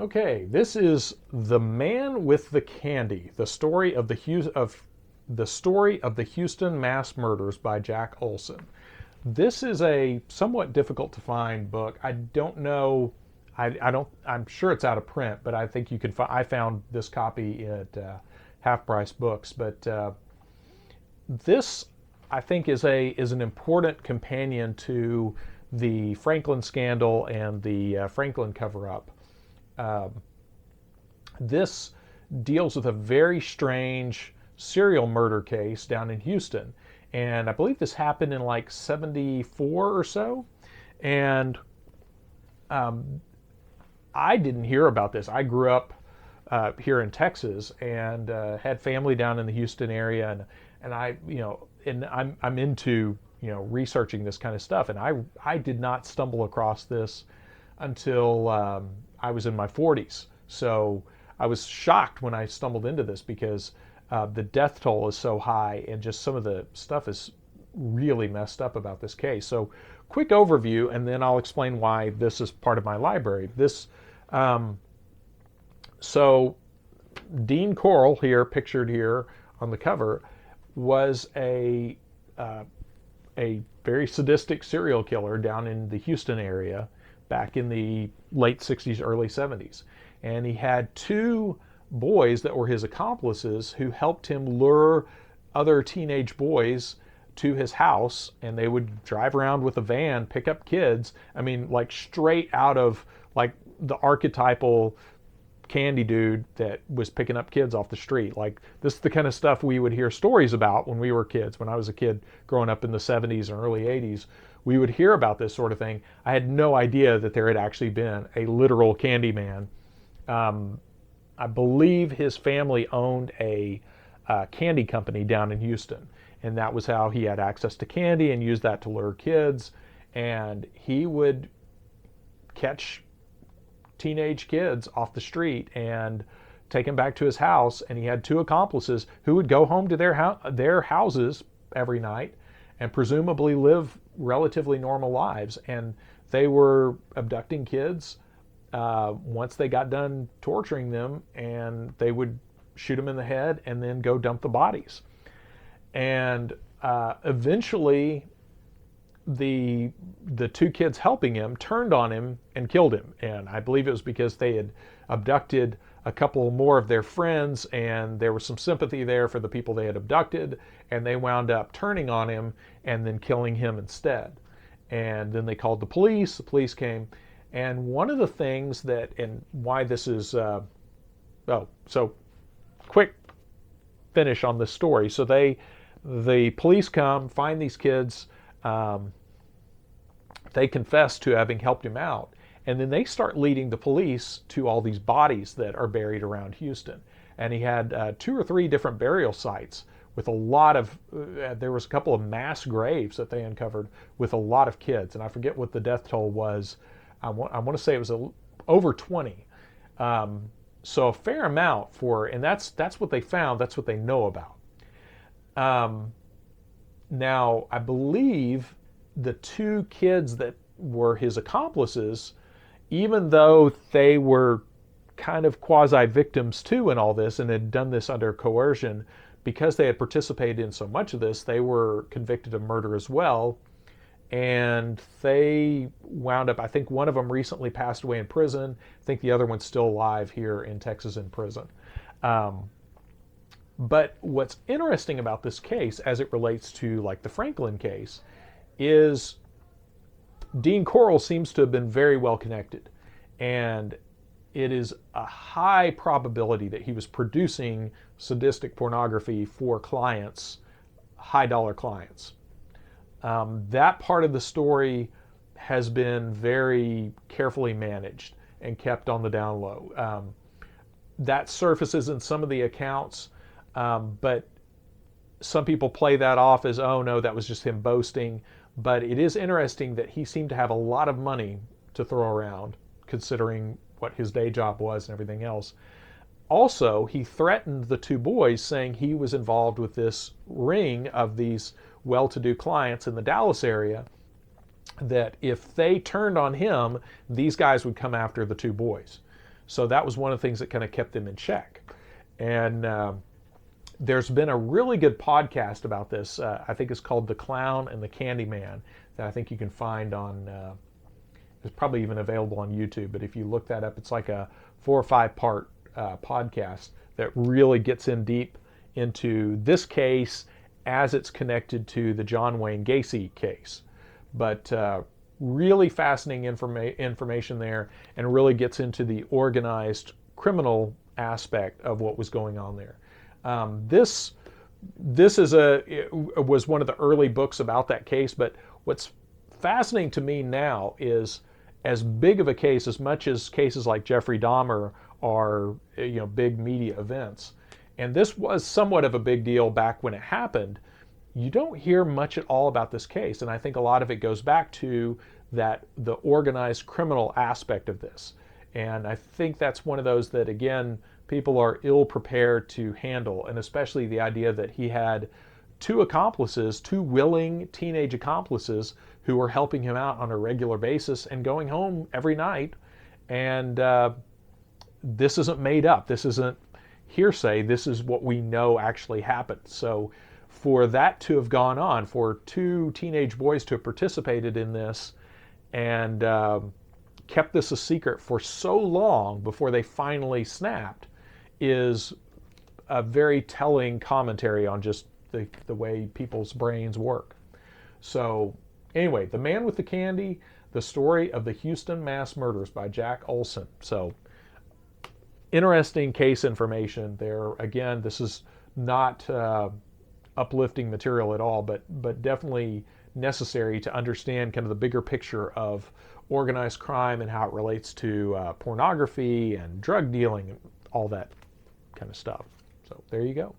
Okay, this is The Man with the Candy, the story of the Houston mass murders by Jack Olsen. This is a somewhat difficult to find book. I don't know. I don't. I'm sure it's out of print, but I think you can. I found this copy at Half Price Books. But this, I think, is an important companion to the Franklin scandal and the Franklin cover-up. This deals with a very strange serial murder case down in Houston. And I believe this happened in like 74 or so. And I didn't hear about this. I grew up here in Texas and had family down in the Houston area. And I'm into, researching this kind of stuff. And I did not stumble across this until I was in my 40s. So I was shocked when I stumbled into this because the death toll is so high and just some of the stuff is really messed up about this case. So quick overview, and then I'll explain why this is part of my library. So Dean Corll here, pictured here on the cover, was a very sadistic serial killer down in the Houston area back in the late 60s, early 70s. And he had two boys that were his accomplices who helped him lure other teenage boys to his house, and they would drive around with a van, pick up kids. I mean, like straight out of like the archetypal candy dude that was picking up kids off the street. Like this is the kind of stuff we would hear stories about when we were kids. When I was a kid growing up in the 70s and early 80s, we would hear about this sort of thing. I had no idea that there had actually been a literal candy man. I believe his family owned a candy company down in Houston, and that was how he had access to candy and used that to lure kids. And he would catch teenage kids off the street and take them back to his house. And he had two accomplices who would go home to their houses every night and presumably live relatively normal lives. And they were abducting kids once they got done torturing them, and they would shoot them in the head and then go dump the bodies. And eventually the two kids helping him turned on him and killed him. And I believe it was because they had abducted a couple more of their friends, and there was some sympathy there for the people they had abducted, and they wound up turning on him and then killing him instead. And then they called the police came. And one of the things that, and why this is, so quick finish on this story. So the police come, find these kids, they confess to having helped him out, and then they start leading the police to all these bodies that are buried around Houston. And he had 2 or 3 different burial sites with a lot of, there was a couple of mass graves that they uncovered with a lot of kids. And I forget what the death toll was. I want to say it was over 20. So a fair amount and that's what they found. That's what they know about. Now, I believe the 2 kids that were his accomplices, even though they were kind of quasi-victims too in all this and had done this under coercion, because they had participated in so much of this, they were convicted of murder as well. And they wound up, I think one of them recently passed away in prison. I think the other one's still alive here in Texas in prison. But what's interesting about this case as it relates to like the Franklin case is Dean Corll seems to have been very well connected. And it is a high probability that he was producing sadistic pornography for clients, high dollar clients. That part of the story has been very carefully managed and kept on the down low. That surfaces in some of the accounts, but some people play that off as, oh no, that was just him boasting. But it is interesting that he seemed to have a lot of money to throw around, considering what his day job was and everything else. Also, he threatened the 2 boys, saying he was involved with this ring of these well-to-do clients in the Dallas area, that if they turned on him, these guys would come after the 2 boys. So that was one of the things that kind of kept them in check. And there's been a really good podcast about this. I think it's called The Clown and the Candyman, that I think you can find on, it's probably even available on YouTube, but if you look that up, it's like a 4 or 5 part podcast that really gets in deep into this case as it's connected to the John Wayne Gacy case. But really fascinating information there, and really gets into the organized criminal aspect of what was going on there. This was one of the early books about that case, but what's fascinating to me now is, as big of a case, as much as cases like Jeffrey Dahmer are, big media events, and this was somewhat of a big deal back when it happened, you don't hear much at all about this case. And I think a lot of it goes back to the organized criminal aspect of this. And I think that's one of those that, again, people are ill prepared to handle, and especially the idea that he had 2 accomplices, 2 willing teenage accomplices who were helping him out on a regular basis and going home every night. And this isn't made up. This isn't hearsay. This is what we know actually happened. So for that to have gone on, for 2 teenage boys to have participated in this and kept this a secret for so long before they finally snapped, is a very telling commentary on just the way people's brains work. So anyway, The Man with the Candy, the story of the Houston mass murders by Jack Olsen. So interesting case information there. Again, this is not uplifting material at all, but definitely necessary to understand kind of the bigger picture of organized crime and how it relates to pornography and drug dealing and all that kind of stuff. So there you go.